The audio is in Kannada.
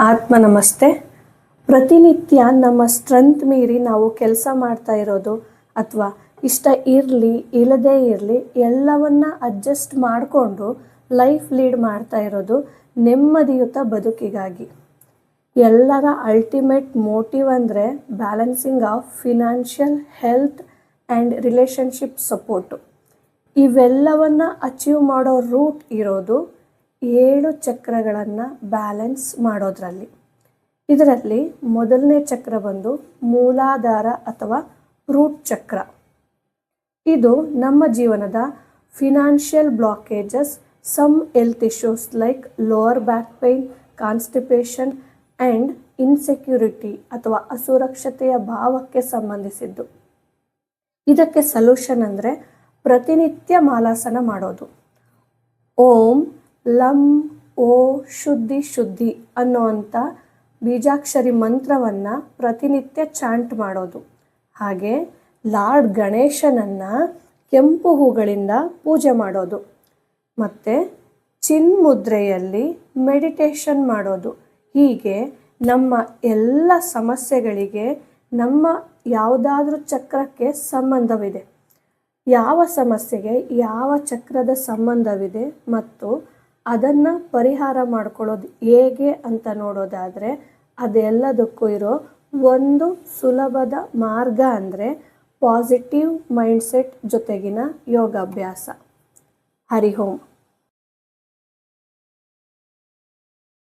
ಆತ್ಮ ನಮಸ್ತೆ. ಪ್ರತಿನಿತ್ಯ ನಮ್ಮ ಸ್ಟ್ರೆಂತ್ ಮೀರಿ ನಾವು ಕೆಲಸ ಮಾಡ್ತಾ ಇರೋದು ಅಥವಾ ಇಷ್ಟ ಇರಲಿ ಇಲ್ಲದೇ ಇರಲಿ ಎಲ್ಲವನ್ನ ಅಡ್ಜಸ್ಟ್ ಮಾಡಿಕೊಂಡು ಲೈಫ್ ಲೀಡ್ ಮಾಡ್ತಾ ಇರೋದು ನೆಮ್ಮದಿಯುತ ಬದುಕಿಗಾಗಿ. ಎಲ್ಲರ ಅಲ್ಟಿಮೇಟ್ ಮೋಟಿವ್ ಅಂದರೆ balancing of financial, health and relationship support. ಇವೆಲ್ಲವನ್ನ ಅಚೀವ್ ಮಾಡೋ ರೂಟ್ ಇರೋದು 7 ಚಕ್ರಗಳನ್ನು ಬ್ಯಾಲೆನ್ಸ್ ಮಾಡೋದ್ರಲ್ಲಿ. ಇದರಲ್ಲಿ ಮೊದಲನೇ ಚಕ್ರ ಬಂದು ಮೂಲಾಧಾರ ಅಥವಾ ರೂಟ್ ಚಕ್ರ. ಇದು ನಮ್ಮ ಜೀವನದ financial blockages, some health issues like lower back pain, constipation and insecurity ಅಥವಾ ಅಸುರಕ್ಷತೆಯ ಭಾವಕ್ಕೆ ಸಂಬಂಧಿಸಿದ್ದು. ಇದಕ್ಕೆ ಸೊಲ್ಯೂಷನ್ ಅಂದರೆ ಪ್ರತಿನಿತ್ಯ ಮಾಲಾಸನ ಮಾಡೋದು. ಓಂ ಲಂ ಓ ಶುದ್ಧಿ ಶುದ್ಧಿ ಅನ್ನೋವಂಥ ಬೀಜಾಕ್ಷರಿ ಮಂತ್ರವನ್ನು ಪ್ರತಿನಿತ್ಯ ಚಾಂಟ್ ಮಾಡೋದು. ಹಾಗೆ ಲಾರ್ಡ್ ಗಣೇಶನನ್ನು ಕೆಂಪು ಹೂಗಳಿಂದ ಪೂಜೆ ಮಾಡೋದು ಮತ್ತು ಚಿನ್ಮುದ್ರೆಯಲ್ಲಿ ಮೆಡಿಟೇಷನ್ ಮಾಡೋದು. ಹೀಗೆ ನಮ್ಮ ಎಲ್ಲ ಸಮಸ್ಯೆಗಳಿಗೆ ನಮ್ಮ ಯಾವುದಾದ್ರೂ ಚಕ್ರಕ್ಕೆ ಸಂಬಂಧವಿದೆ, ಯಾವ ಸಮಸ್ಯೆಗೆ ಯಾವ ಚಕ್ರದ ಸಂಬಂಧವಿದೆ ಮತ್ತು ಅದನ್ನು ಪರಿಹಾರ ಮಾಡ್ಕೊಳ್ಳೋದು ಹೇಗೆ ಅಂತ ನೋಡೋದಾದರೆ ಅದೆಲ್ಲದಕ್ಕೂ ಇರೋ ಒಂದು ಸುಲಭದ ಮಾರ್ಗ ಅಂದರೆ ಪಾಸಿಟಿವ್ ಮೈಂಡ್ಸೆಟ್ ಜೊತೆಗಿನ ಯೋಗಾಭ್ಯಾಸ. ಹರಿ ಓಂ.